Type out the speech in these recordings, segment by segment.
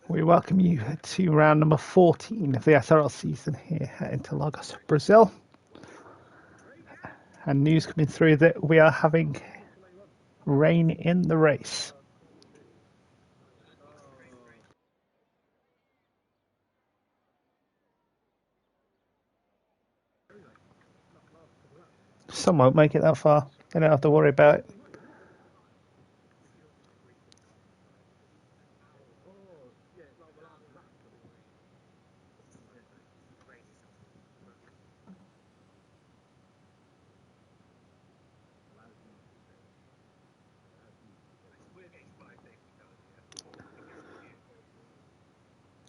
We welcome you to round number 14 of the SRL season here at Interlagos, Brazil. And news coming through that we are having rain in the race. Some won't make it that far. They don't have to worry about it.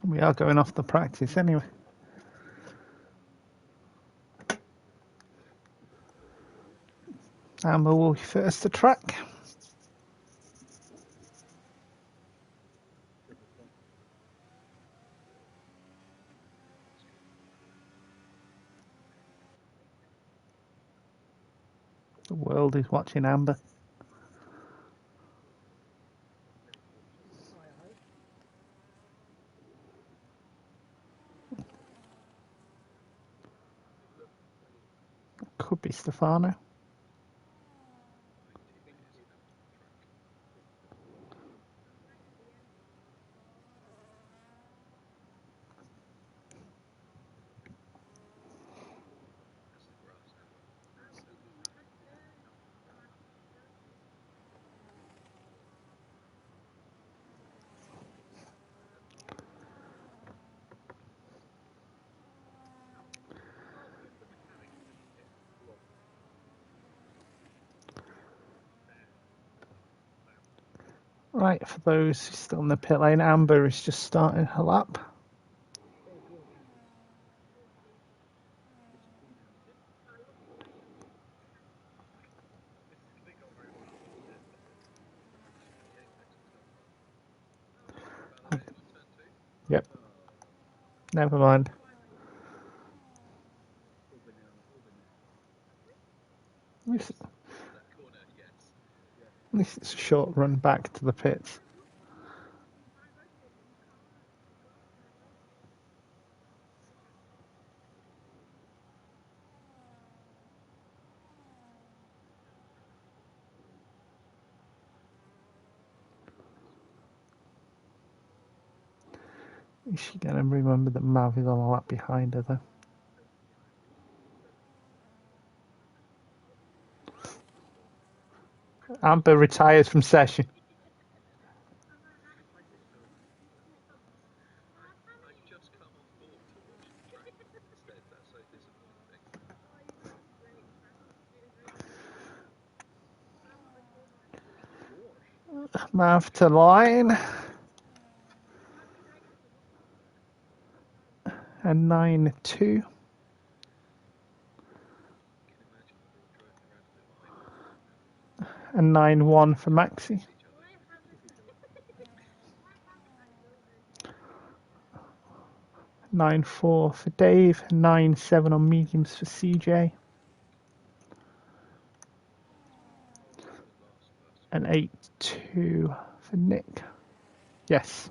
We are going off the practice anyway. Amber will be first to track. The world is watching Amber. Could be Stefano. Right, for those who are still in the pit lane, Amber is just starting her lap. Yep. Never mind. At least it's a short run back to the pits. Is she going to remember that Mav is on a lap behind her, though? Amber retires from session. Mav to line. And 9-2. And 9-1 for Maxi. 9-4 for Dave. 9-7 on mediums for CJ. And 8-2 for Nick. Yes.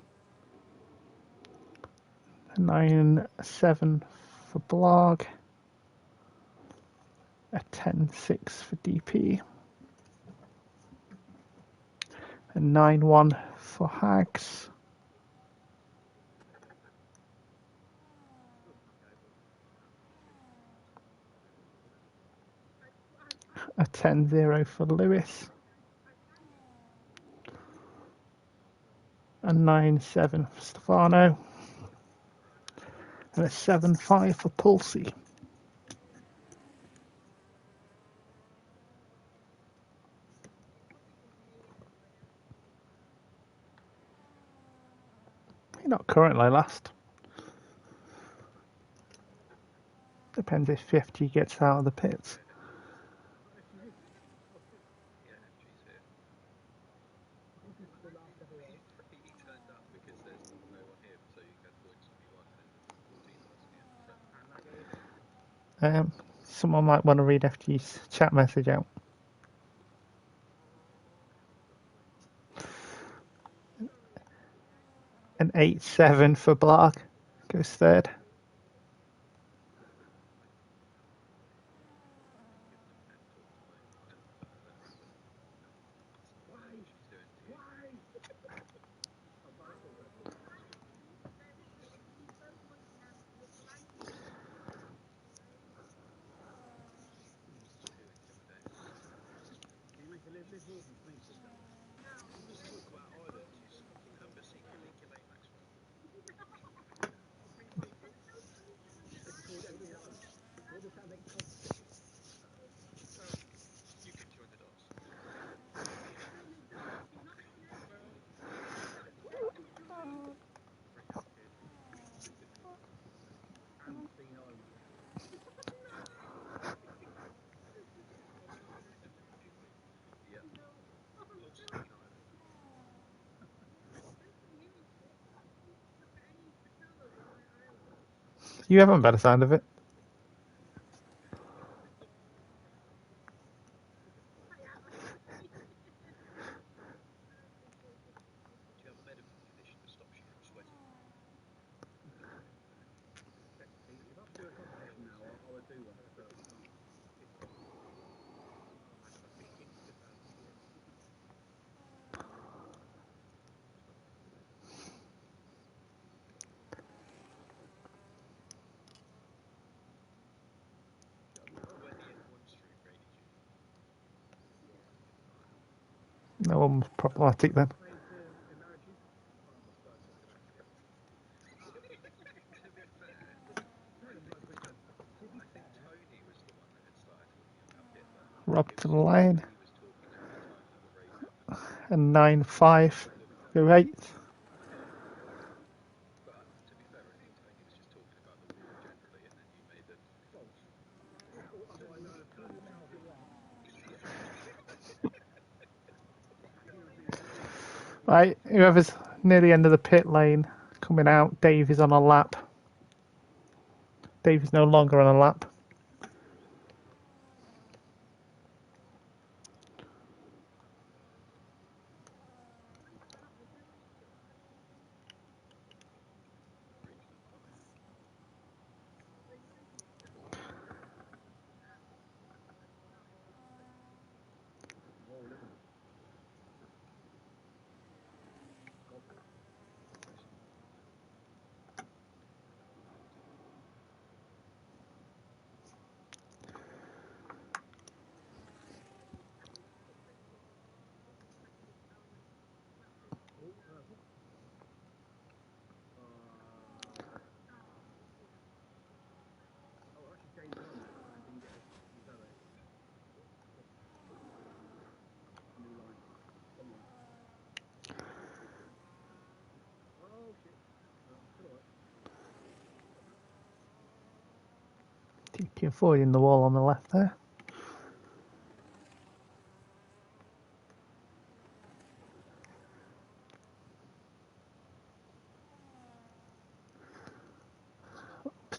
9-7 for Blog. A 10-6 for DP. And 9-1 for Hags. A 10-0 for Lewis. A 9-7 for Stefano. And a 7-5 for Pulsey. You're not currently last. Depends if 50 gets out of the pits. Someone might want to read FG's chat message out. An 8-7 for Blarg. Goes third. You haven't by the sound of it. No one was problematic then. Rob to the line. And 9-5. Go 8th. Right, whoever's near the end of the pit lane coming out, Dave is on a lap. Dave is no longer on a lap. TP avoiding the wall on the left there.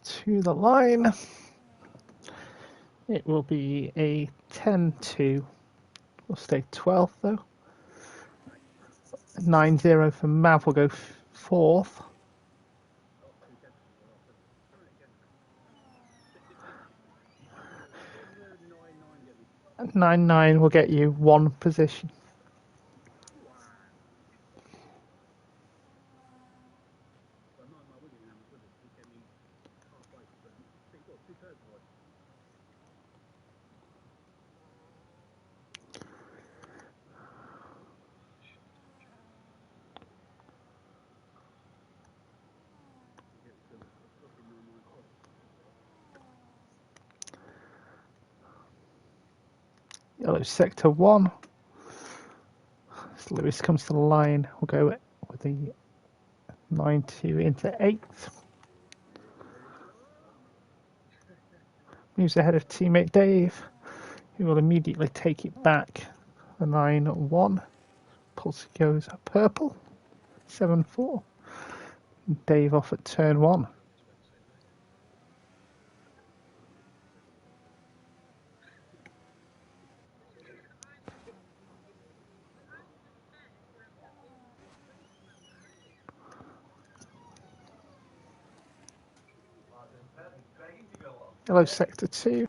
To the line. It will be a 10-2. We'll stay 12th though. 9-0 for Mav will go 4th. 9-9 will get you 1 position. Yellow sector 1. As Lewis comes to the line, we'll go with the 9-2 into 8th. Moves ahead of teammate Dave, who will immediately take it back. The 9-1. Pulse goes purple. 7-4. Dave off at turn 1. Yellow sector 2.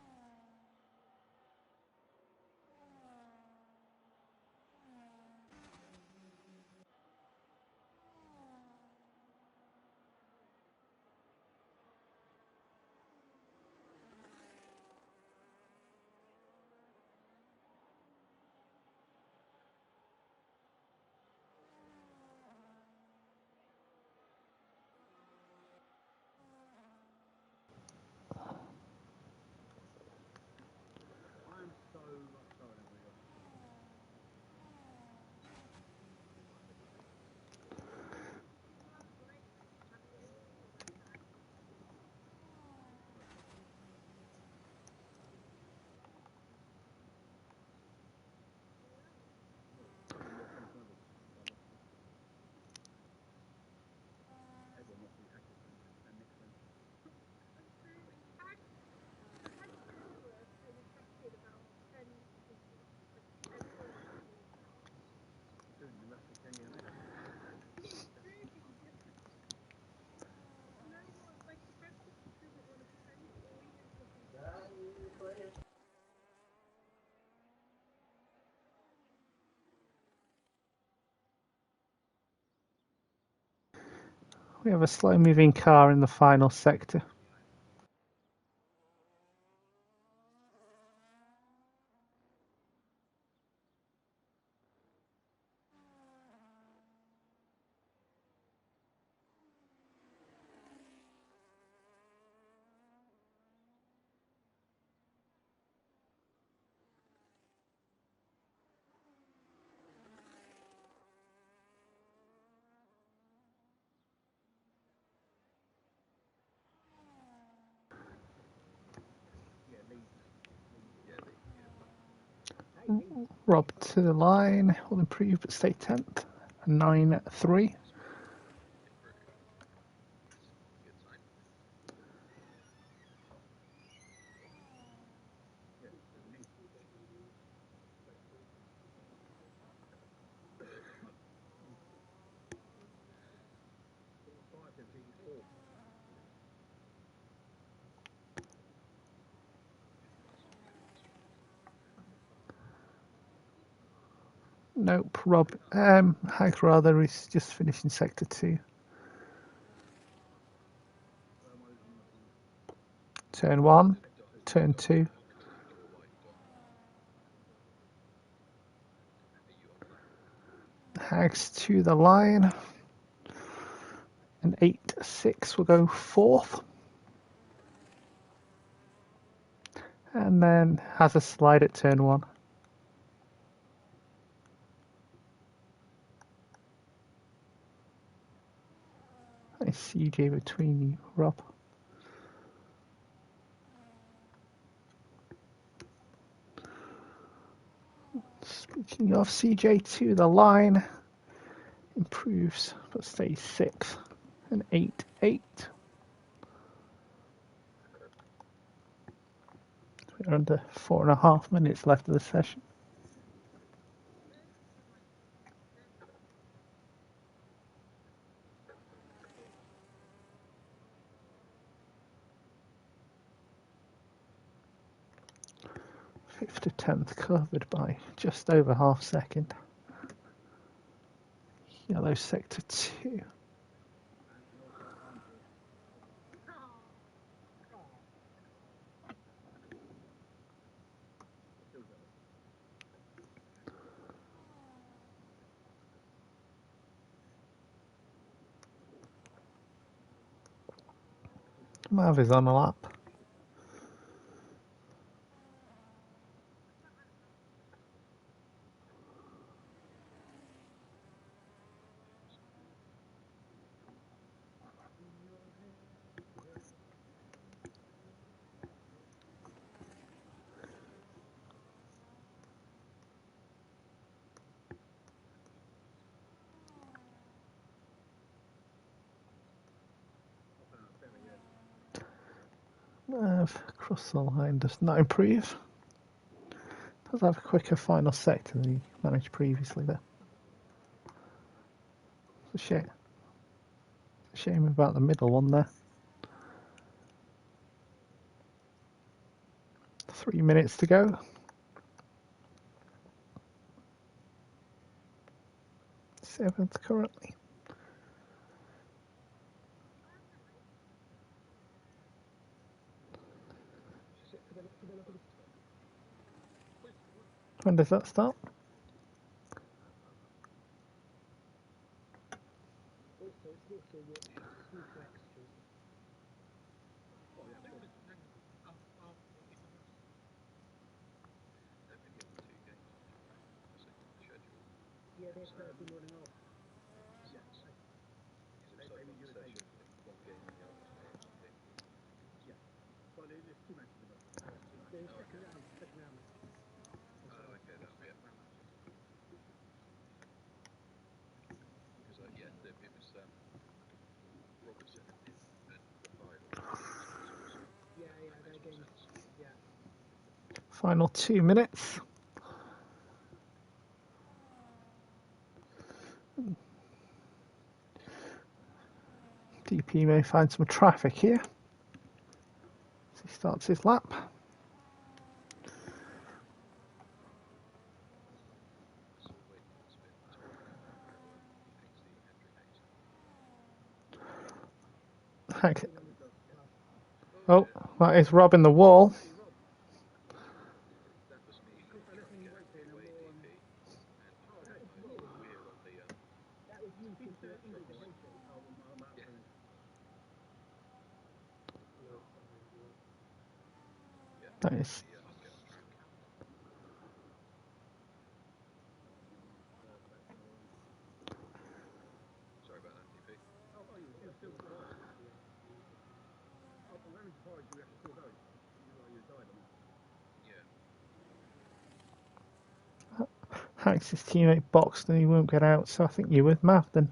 We have a slow moving car in the final sector. Rob to the line, will improve but stay 10th. 9-3. Nope, Rob. Hag rather is just finishing sector 2. Turn 1, turn 2. Hags to the line. And 8-6 will go 4th. And then has a slide at turn 1. Nice CJ between you, Rob. Speaking of, CJ to the line. Improves but stays 6th. And 8-8. We're under 4.5 minutes left of the session. Fifth to 10th covered by just over half second. Yellow sector 2. Mav is on a lap. Mav across the line does not improve. Does have a quicker final sector than he managed previously there. It's a shame about the middle one there. 3 minutes to go. Seventh currently. When does that start? Final 2 minutes. DP may find some traffic here as he starts his lap. Oh, that is robbing the wall. That is. Hacks his teammate boxed and he won't get out, so I think you're with Mav then.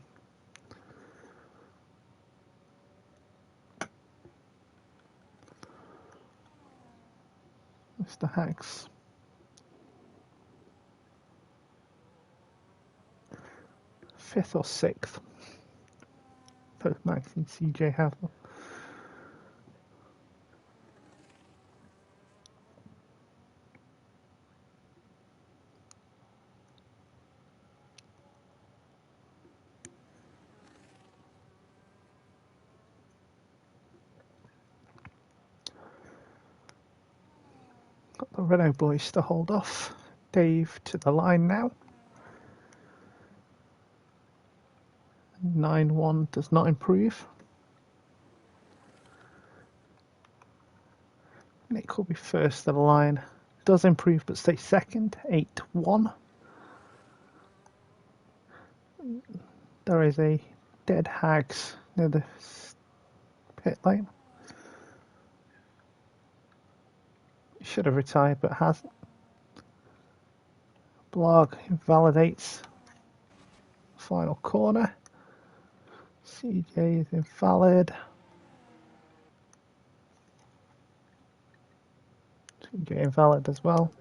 Mr. Hacks. Fifth or sixth. Both Max and CJ have them. Got the Renault boys to hold off. Dave to the line now. 9-1 does not improve. Nick will be first to the line. Does improve but stays second. 8-1. There is a dead Hags near the pit lane. He should have retired but hasn't. Blog invalidates final corner. CJ is invalid. CJ invalid as well.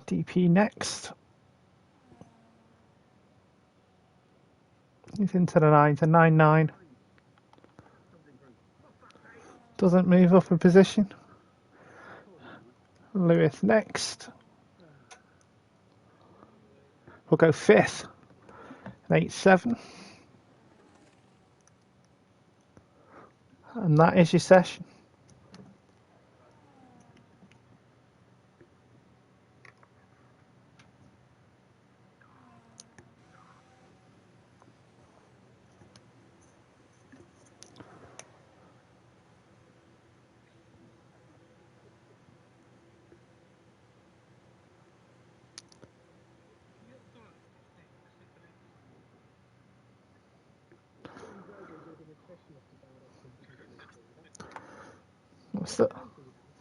DP next. He's into the 9 to 9-9. Doesn't move up in position. Lewis next. We'll go fifth. 8-7. And that is your session.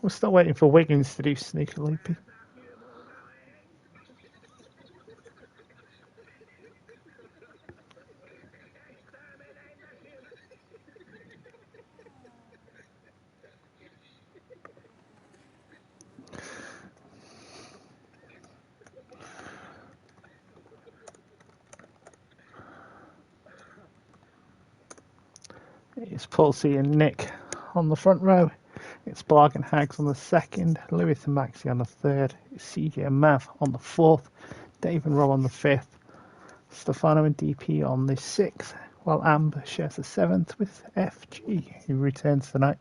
We're still waiting for Wiggins to do sneaker loopy. It's Pulsey and Nick on the front row. It's It's Blarg and Hags on the 2nd, Lewis and Maxi on the 3rd, CJ and Mav on the 4th, Dave and Rob on the 5th, Stefano and DP on the 6th, while Amber shares the 7th with FG, who returns tonight.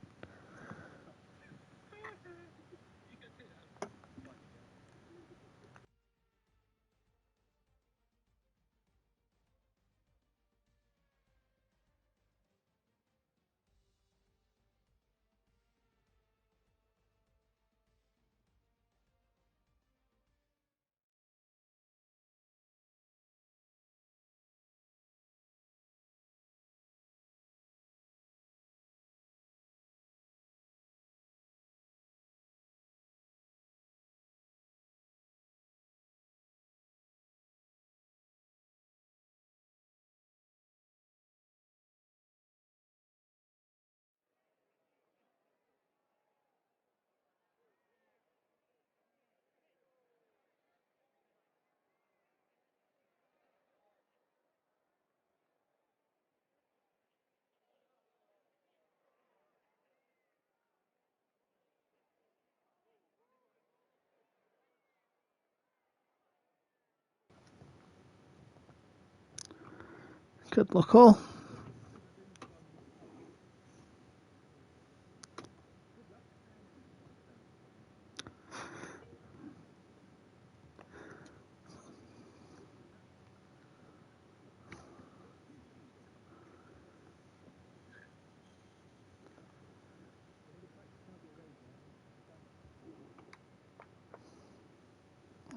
Good luck all.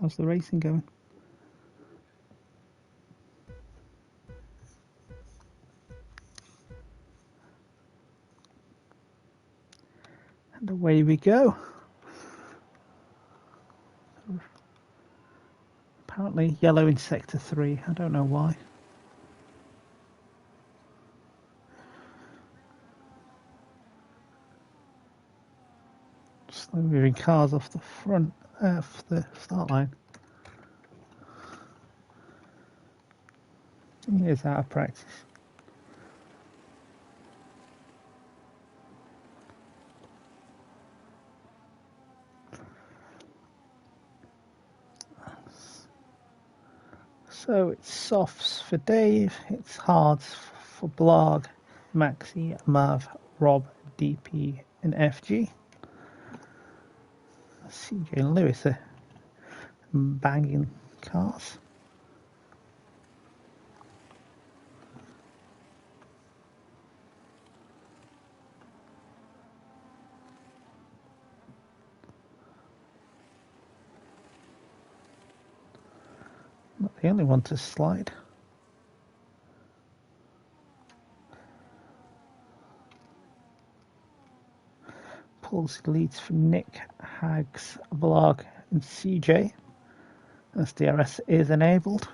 How's the racing going? And away we go. Apparently yellow in sector 3, I don't know why. Slow moving cars off the front, off the start line. He is out of practice. So it's softs for Dave, it's hards for Blarg, Maxi, Mav, Rob, DP and FG. CJ and Lewis are banging cars. Not the only one to slide. Pulse leads from Nick, Hags, Blarg and CJ. As DRS is enabled.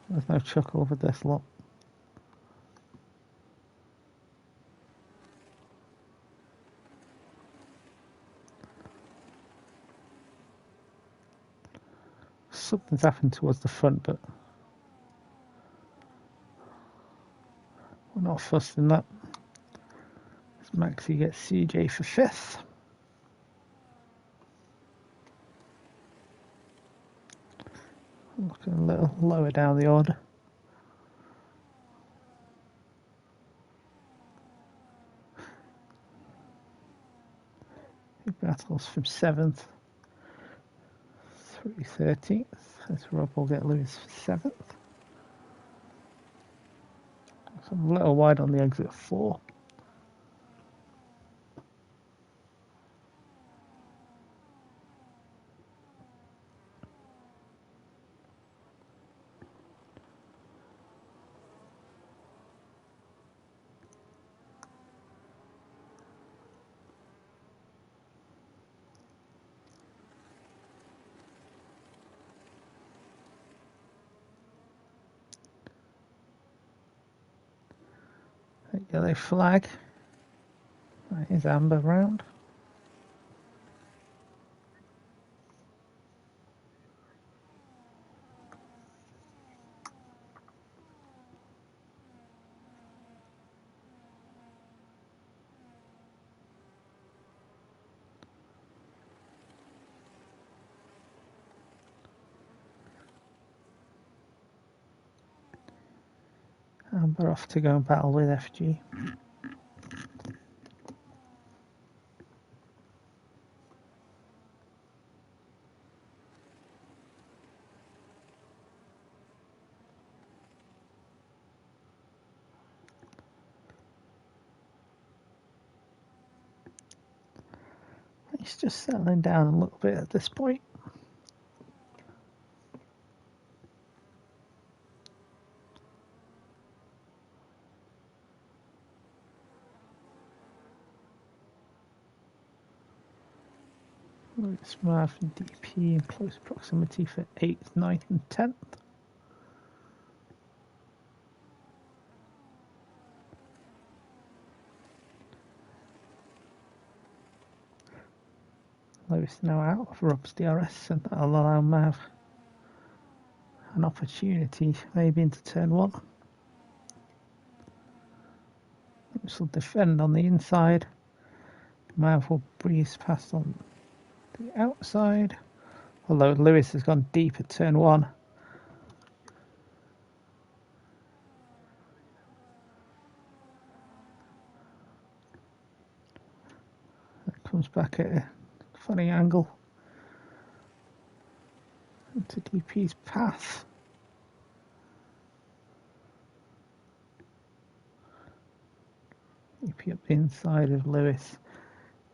There's no chuckle over this lot. Something's happened towards the front, but we're not fussed in that. As Maxi gets CJ for 5th. Looking a little lower down the order. He battles from 7th through 13th. As Rob will get Lewis for 7th. So a little wide on the exit 4. Yellow flag. That is amber round. Amber off to go and battle with FG. He's just settling down a little bit at this point. Lewis, Mav and DP in close proximity for 8th, 9th and 10th. Lewis now out of Rob's DRS, and that'll allow Mav an opportunity maybe into turn 1. Lewis will defend on the inside. Mav will breeze past on the outside, although Lewis has gone deep at turn 1. That comes back at a funny angle into DP's path. DP up the inside of Lewis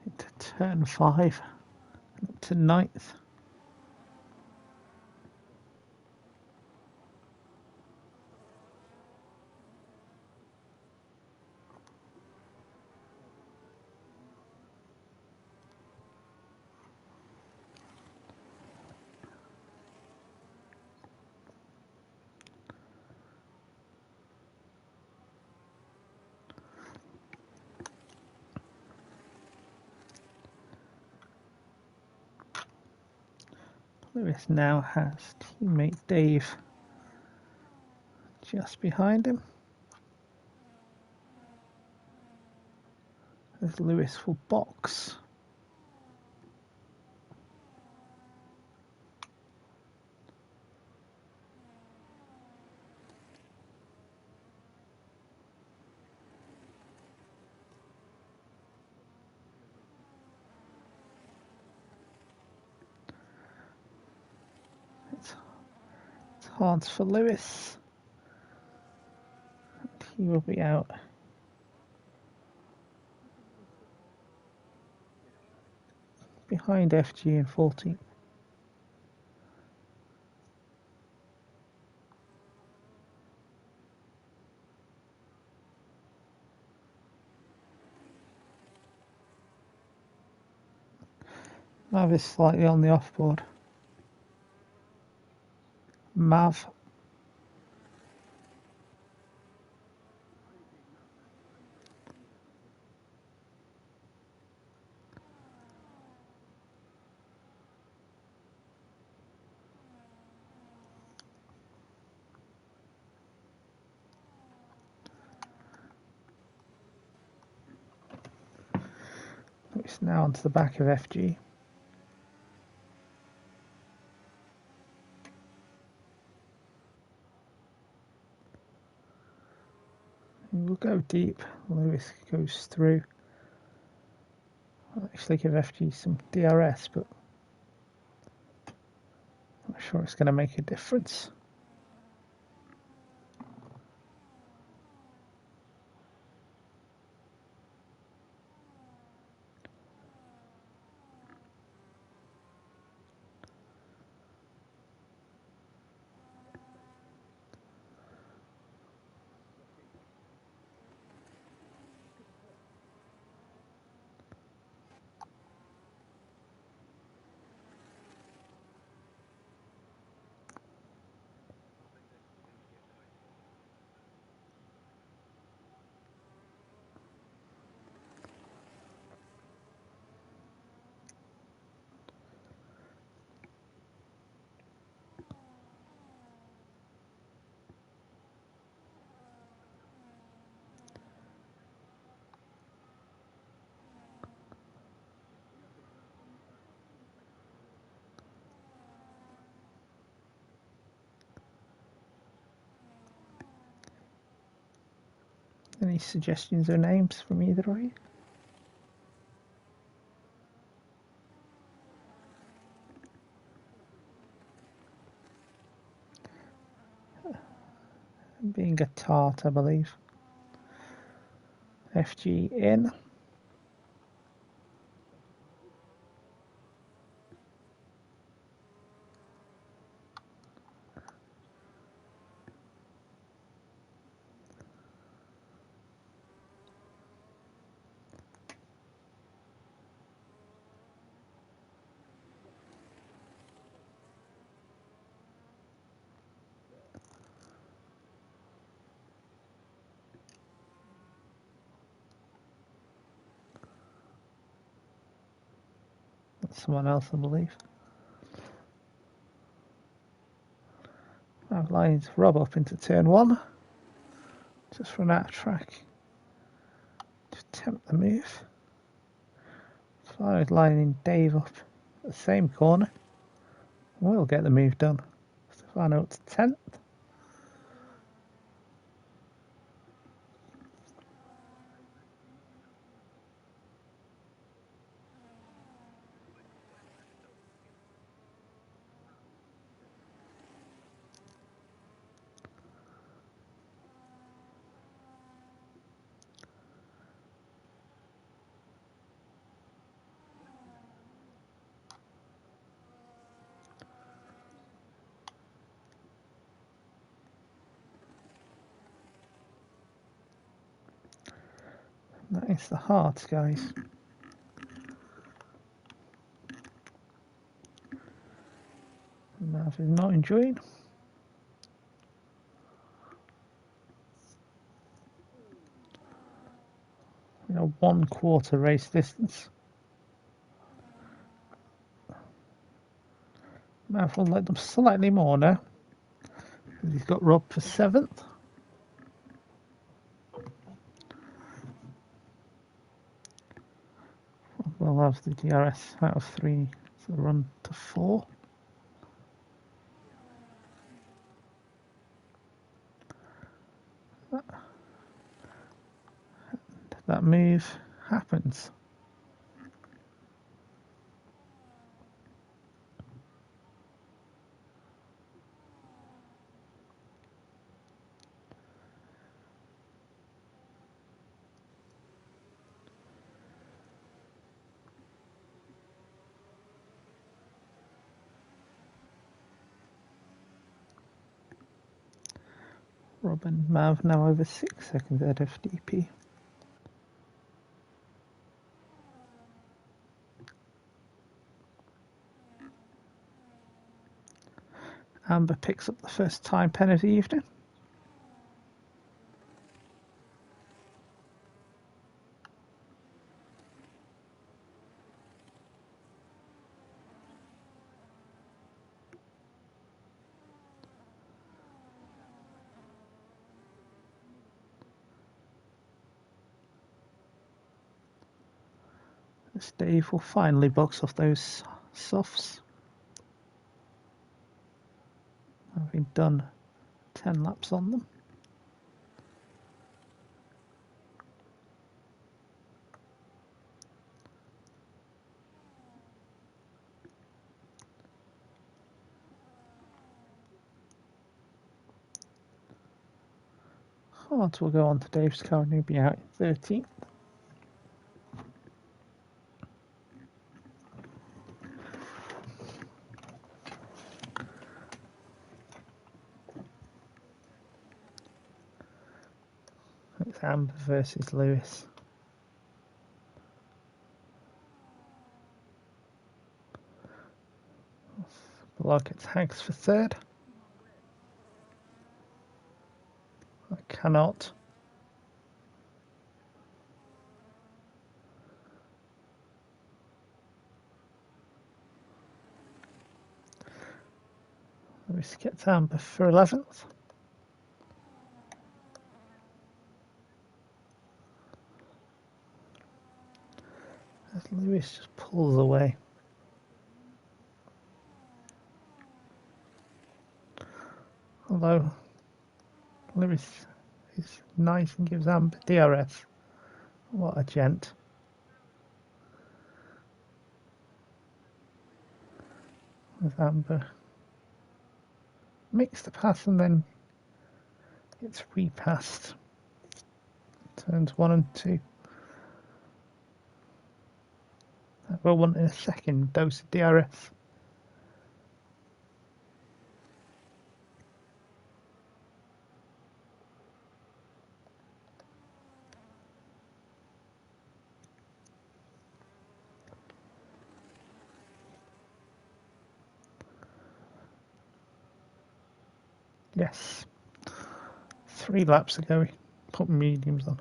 into turn 5 and up to 9th. Lewis now has teammate Dave just behind him, as Lewis will box. It's hard for Lewis. He will be out. Behind FG and 14th. Mav is slightly on the offboard. Mav. It's now onto the back of FG. We'll go deep. Lewis goes through. I'll actually give FG some DRS, but I'm not sure it's going to make a difference. Any suggestions or names from either of you? Being a tart, I believe. FG in. That's someone else, I believe. Now lines Rob up into turn 1. Just run out of track to attempt the move. Flyers lining Dave up at the same corner. We'll get the move done. Stefano to 10th. That is the heart, guys. Nav is not enjoying. You know, 1/4 race distance. Nav will let them slightly more now. He's got Rob for 7th. We'll have the DRS out of 3, so run to 4. That move happens. Rob and Mav now over 6 seconds ahead of DP. Amber picks up the first time pen of the evening. This Dave will finally box off those softs. Having done 10 laps on them. Hart will go on to Dave's car and he'll be out in 13th. It's Amber versus Lewis. Like it's Hanks for 3rd. I cannot. Lewis gets Amber for 11th. As Lewis just pulls away. Although Lewis is nice and gives Amber DRS. What a gent. With Amber. Makes the pass and then it's repassed. Turns 1 and 2. We'll want in a second dose of DRS. Yes. 3 laps ago we put mediums on.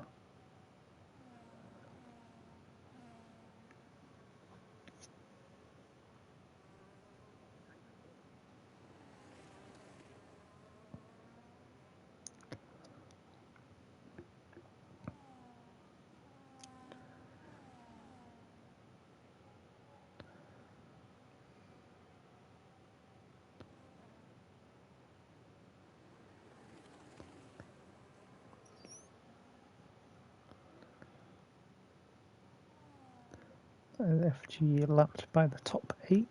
FG lapped by the top 8.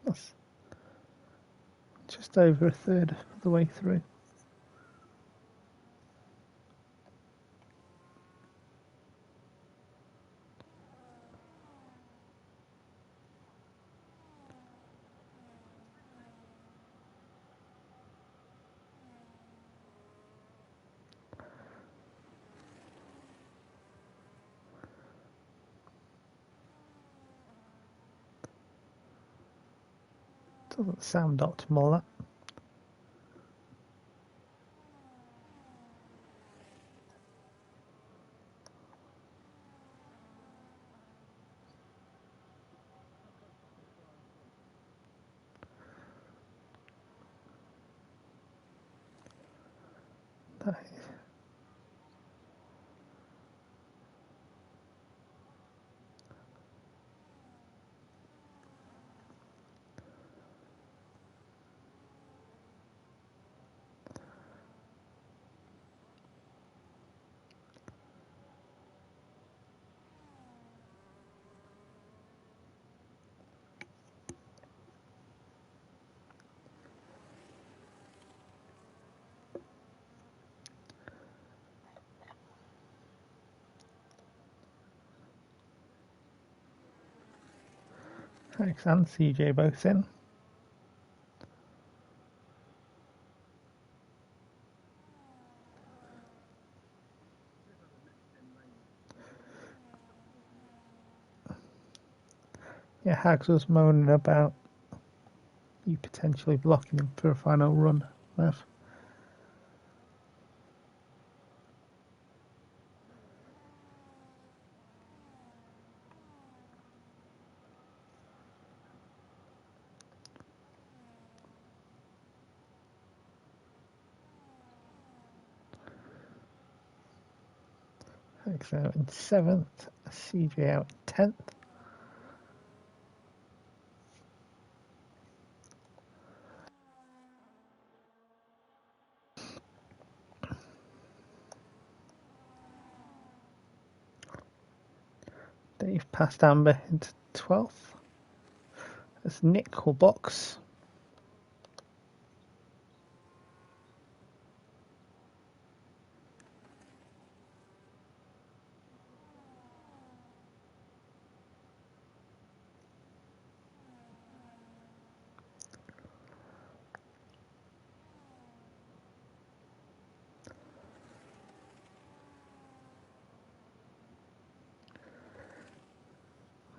That's just over a third of the way through. Doesn't sound optimal, that. That is. Alex and CJ both in. Yeah, Hags was moaning about you potentially blocking him for a final run, Matt. Hags out in 7th, CJ out in 10th. Dave passed Amber into 12th. As Nick will box.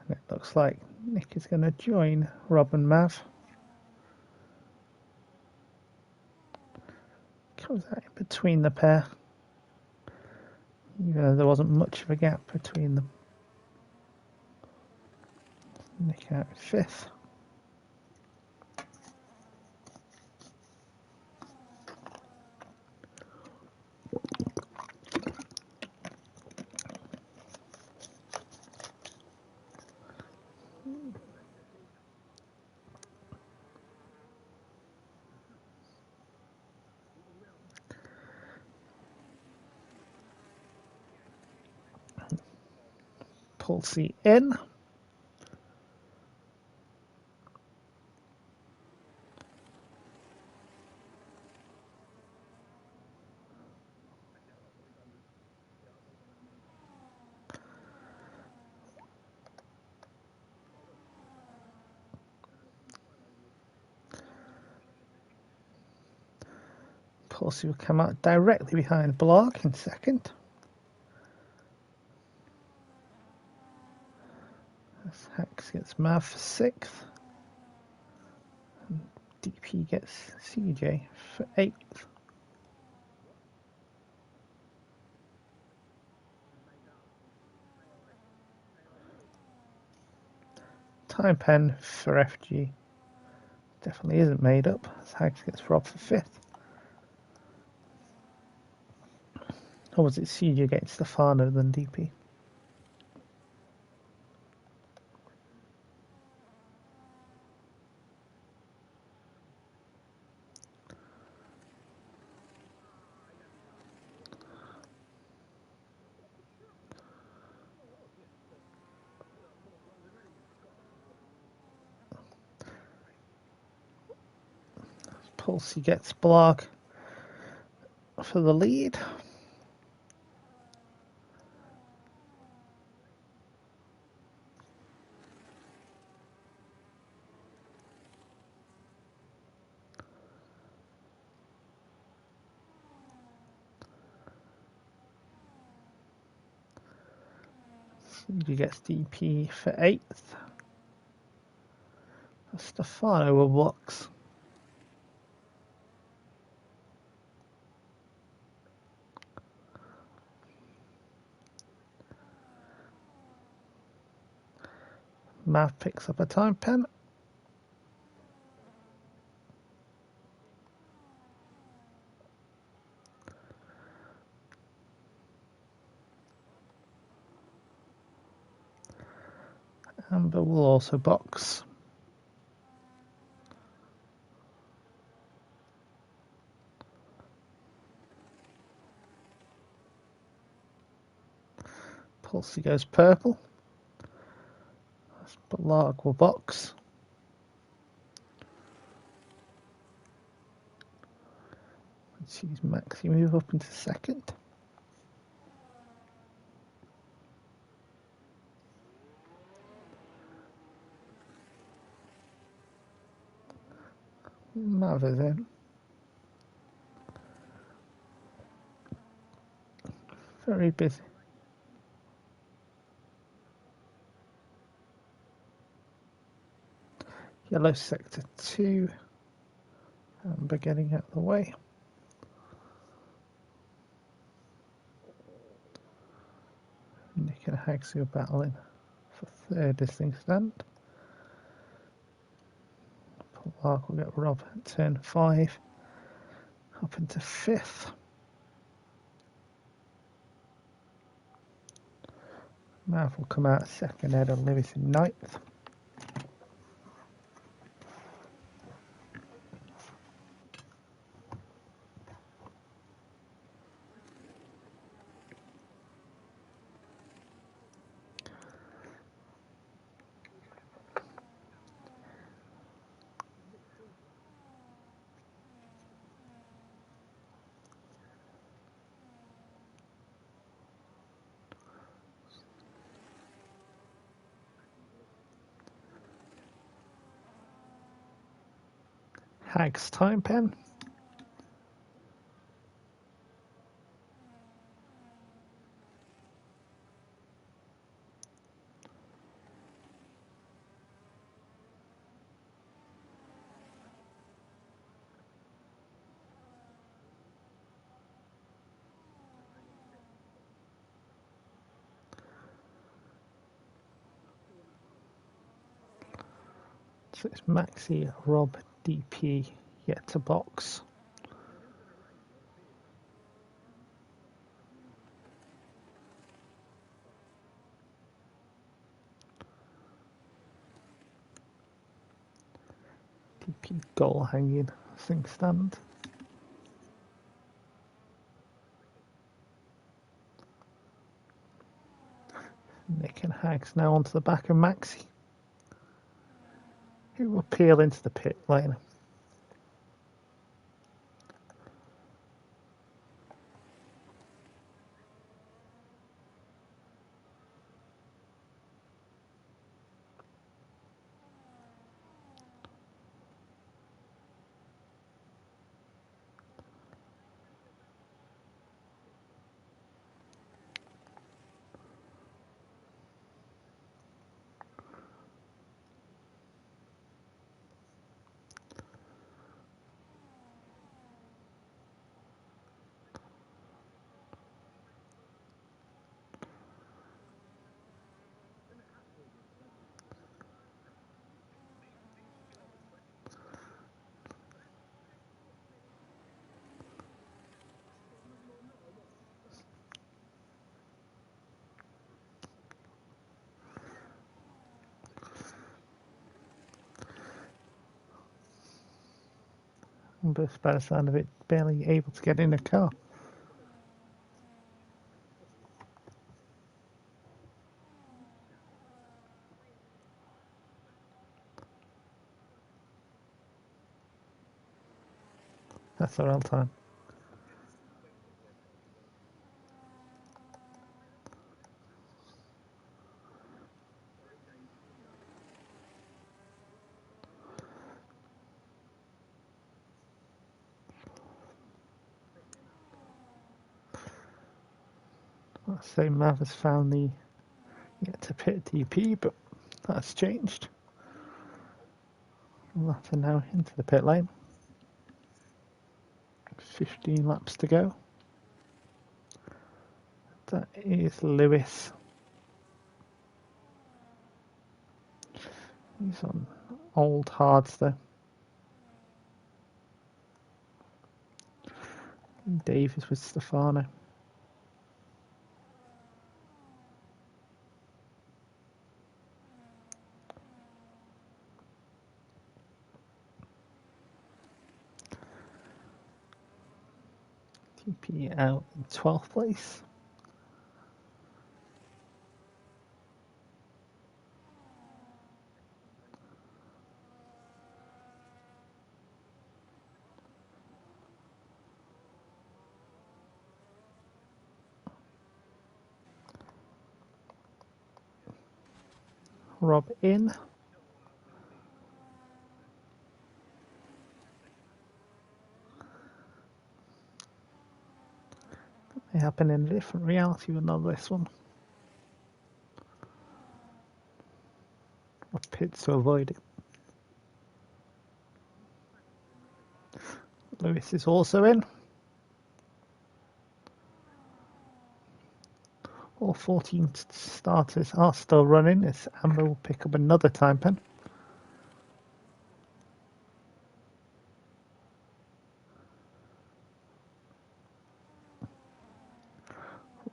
And it looks like Nick is going to join Rob and Mav. Comes out in between the pair. Even though there wasn't much of a gap between them. Nick out 5th. Pulsey in. Pulsey will come out directly behind Blog in 2nd. Hex gets Mav for 6th. And DP gets CJ for 8th. Time pen for FG definitely isn't made up, as Hags gets robbed for 5th. Or was it CJ against Stefano than DP? Pulsey gets Blog for the lead. CJ gets DP for 8th. Stefano will box. Mav picks up a time pen. Amber will also box. Pulsey goes purple. Lark will box. Let's use Maxi move up into 2nd. Mav is in. Very busy. Yellow sector 2. Amber getting out of the way. Nick and Hagsy are battling for 3rd distinct stand. Lark will get Rob at turn 5. Up into 5th. Mav will come out 2nd, Ed and Lewis in 9th. Hags time pen. So it's Maxi, Rob, DP, yet to box. DP goal hanging, sing stand. Nick and Hags now onto the back of Maxi, who will peel into the pit lane. But by the sound of it, barely able to get in a car. SRL time. Let's say Mav has found the yet to pit DP, but that's changed. Latter now into the pit lane. 15 laps to go. That is Lewis. He's on old hards though. Dave is with Stefano. TP out in 12th place. Rob in. They happen in a different reality, but not this one. Or pits to avoid it. Lewis is also in. All 14 starters are still running as Amber will pick up another time pen.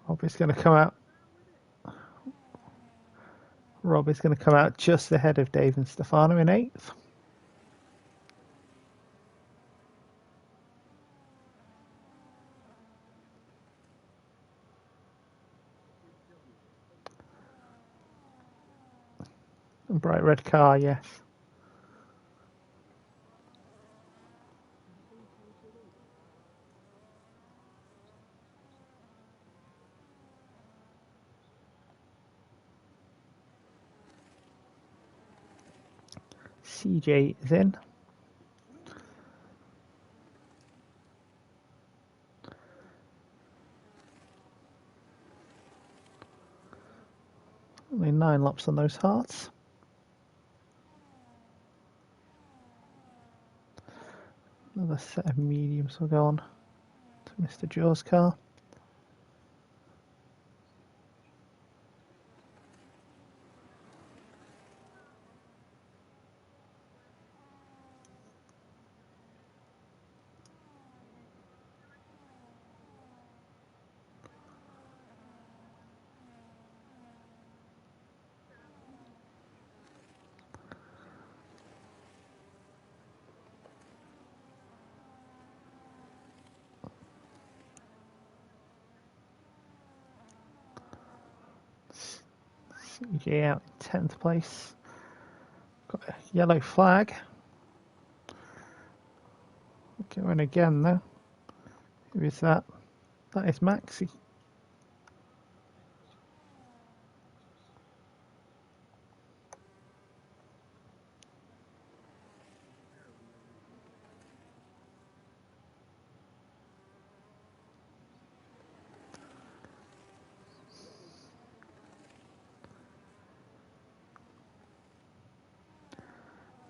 Rob is going to come out. Rob is going to come out just ahead of Dave and Stefano in 8th. Bright red car, yes. CJ is in. Only 9 laps on those hearts. Another set of mediums will go on to Mr. Jaw's car. CJ out in 10th place. Got a yellow flag. Going again though. Who is that? That is Maxi.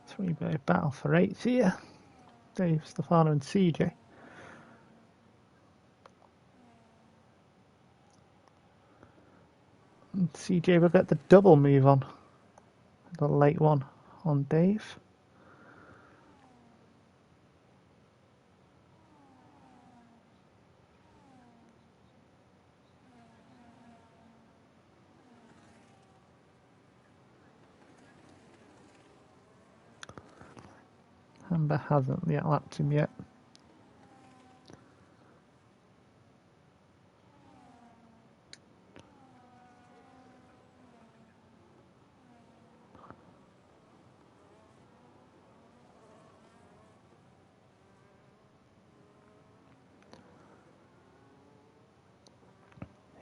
Three-way battle for 8th here. Dave, Stefano and CJ. And CJ will get the double move on. The late one on Dave. Amber hasn't yet lapped him yet.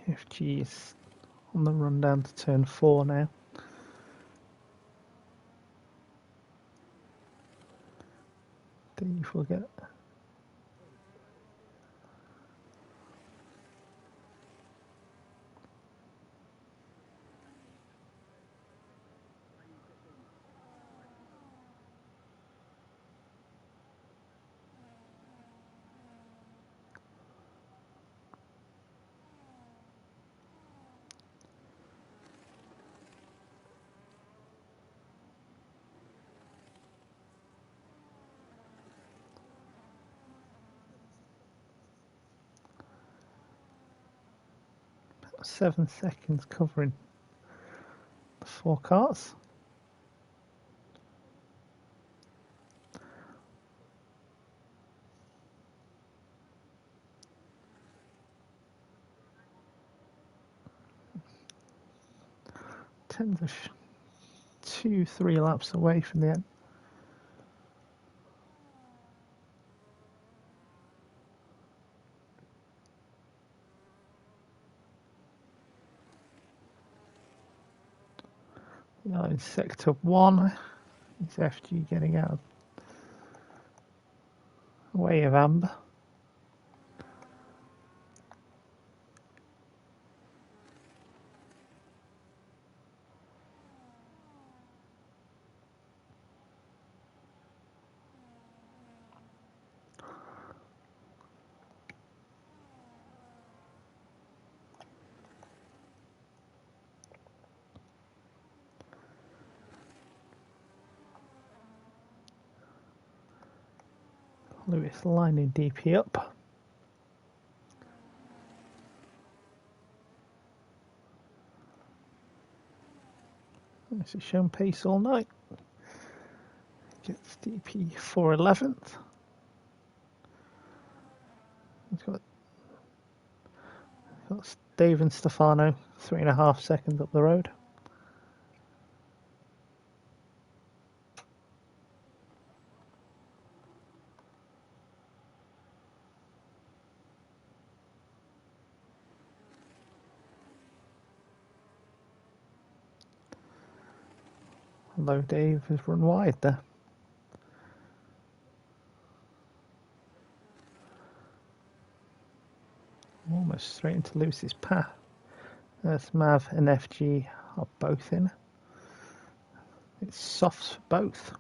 FG is on the run down to turn 4 now. Dave will get about 7 seconds covering the 4 cars. Tens of 2-3 laps away from the end. Now in sector 1, is FG getting out of the way of Amber. Lewis lining DP up. This is shown pace all night. Gets DP for 11th. He's got Dave and Stefano 3.5 seconds up the road. Although Dave has run wide there. Almost straight into Lewis's path. There's Mav and FG are both in. It's softs for both.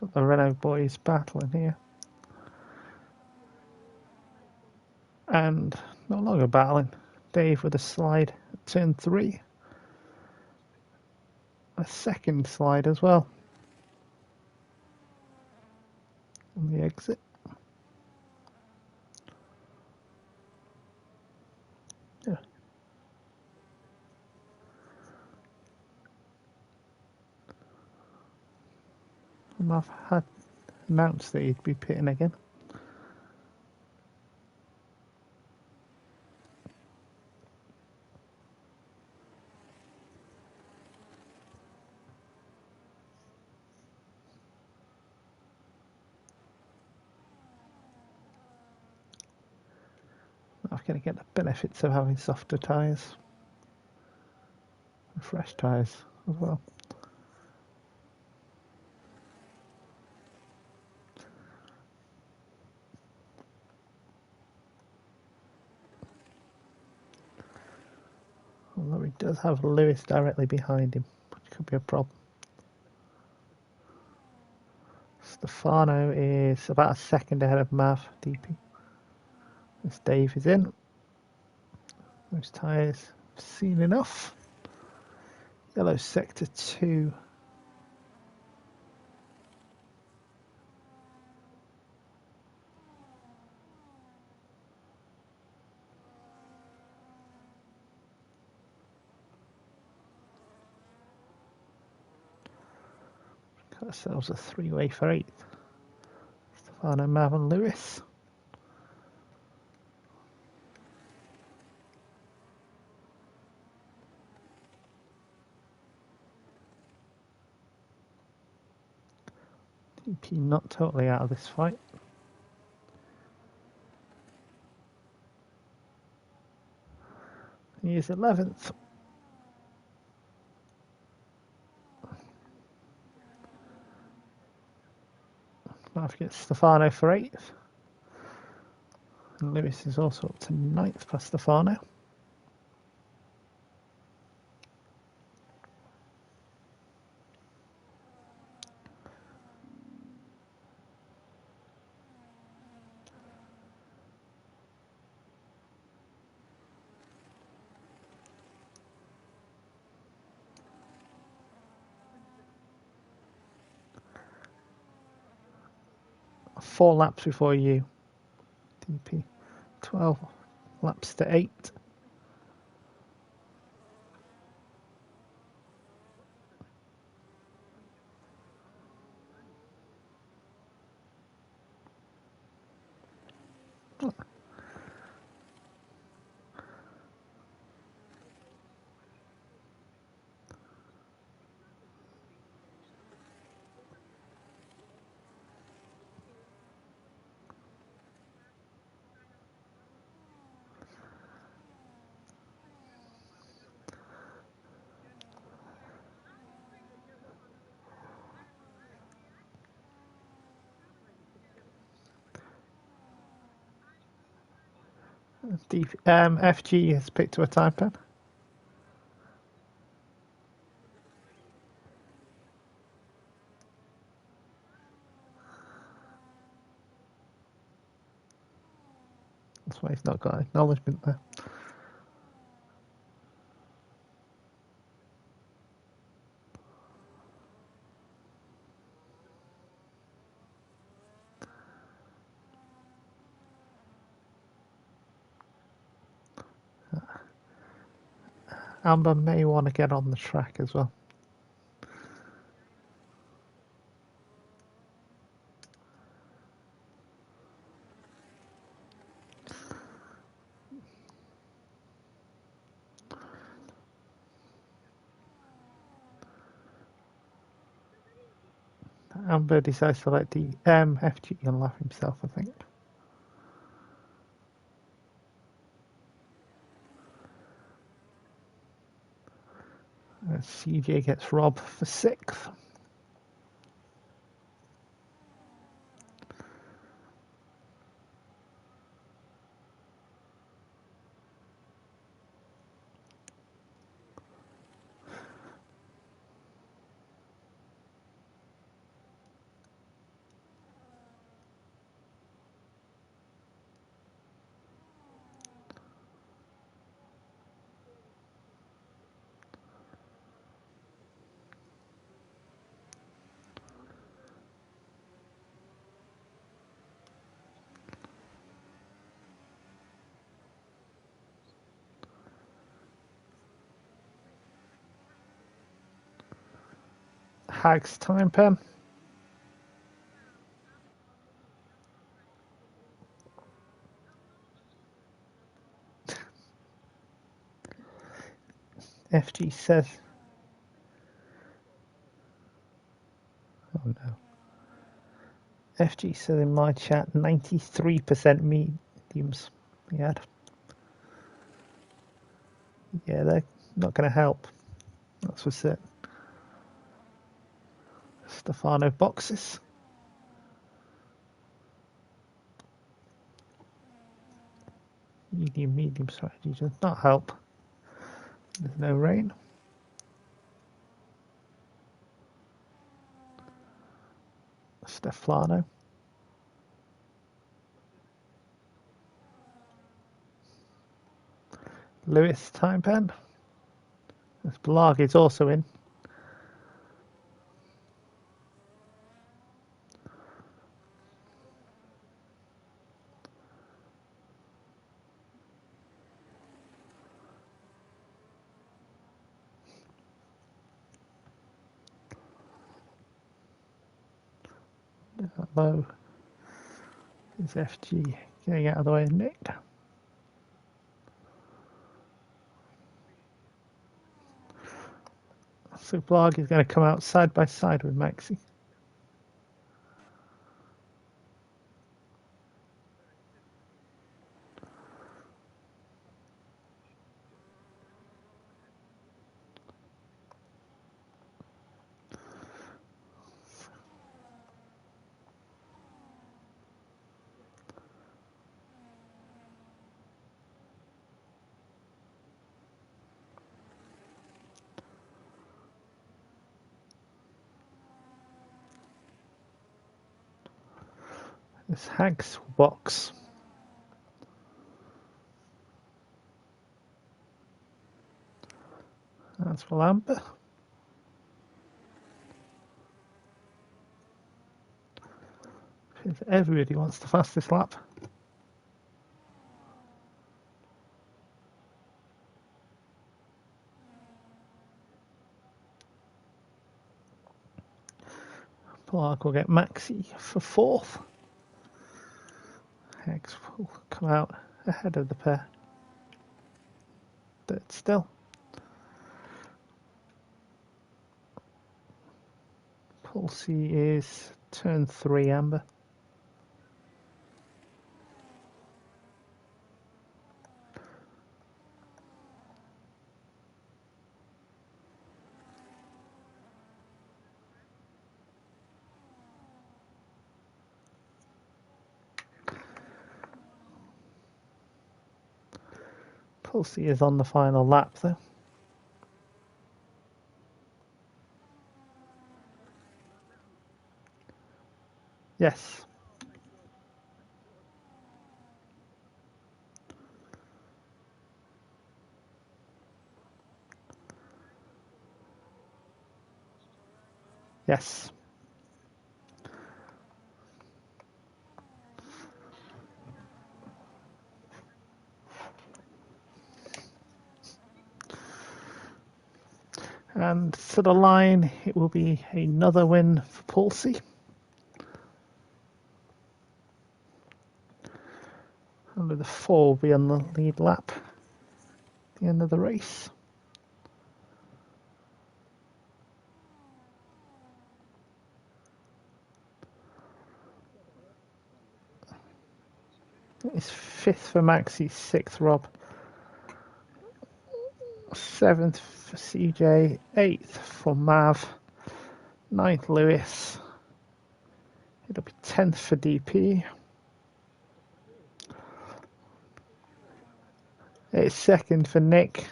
Got the Renault boys battling here. And no longer battling. Dave with a slide at turn 3. A second slide as well. On the exit. Yeah. Mav had announced that he'd be pitting again. I'm going to get the benefits of having softer tyres. And fresh tyres as well. Although he does have Lewis directly behind him, which could be a problem. Stefano is about a second ahead of Mav DP. As Dave is in. Those tyres have seen enough. Yellow sector 2. Got ourselves a three-way for 8th. Stefano, Mav and Lewis. DP not totally out of this fight. He is 11th. Mav gets Stefano for 8th. And Lewis is also up to 9th past Stefano. Four laps before you. DP 12 laps to 8. FG has picked up a time pen. That's why he's not got acknowledgement there. Amber may want to get on the track as well. Amber decides to let the FG unlap himself, I think. CJ gets Rob for 6th. Hag's time pen. FG says, oh no. FG says in my chat 93% mediums he had. Yeah, they're not going to help. That's for certain. Stefano boxes. Medium strategy does not help. There's no rain. Stefano. Lewis time pen. This Blarg is also in. Low is FG getting out of the way of Nick. So Blarg is going to come out side by side with Maxi. This Hags box. That's for Amber. Everybody wants the fastest lap. Blarg will get Maxi for 4th. Hags will come out ahead of the pair. Third still. Pulsey is turn 3 Amber. Pulsey is on the final lap though. Yes. Yes. And to the line, it will be another win for Pulsey. And the 4 will be on the lead lap at the end of the race. It's 5th for Maxi, 6th Rob, 7th for CJ, 8th for Mav, 9th Lewis, it'll be 10th for DP, it's 2nd for Nick,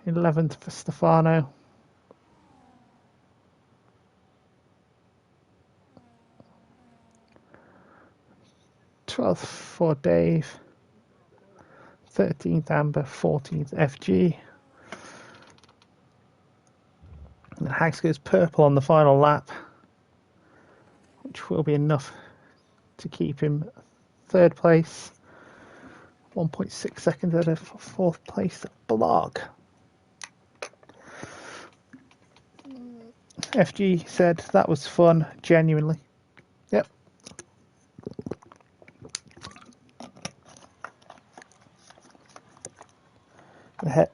11th for Stefano, 12th for Dave, 13th Amber, 14th FG. And Hags goes purple on the final lap, which will be enough to keep him 3rd place, 1.6 seconds out of 4th place Blarg. FG said that was fun, genuinely. Yep. Ahead.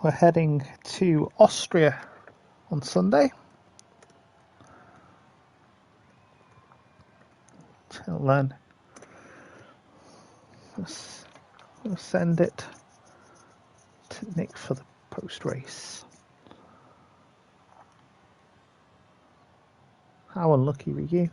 We're heading to Austria on Sunday. Till then, we'll send it to Nick for the post-race. How unlucky were you?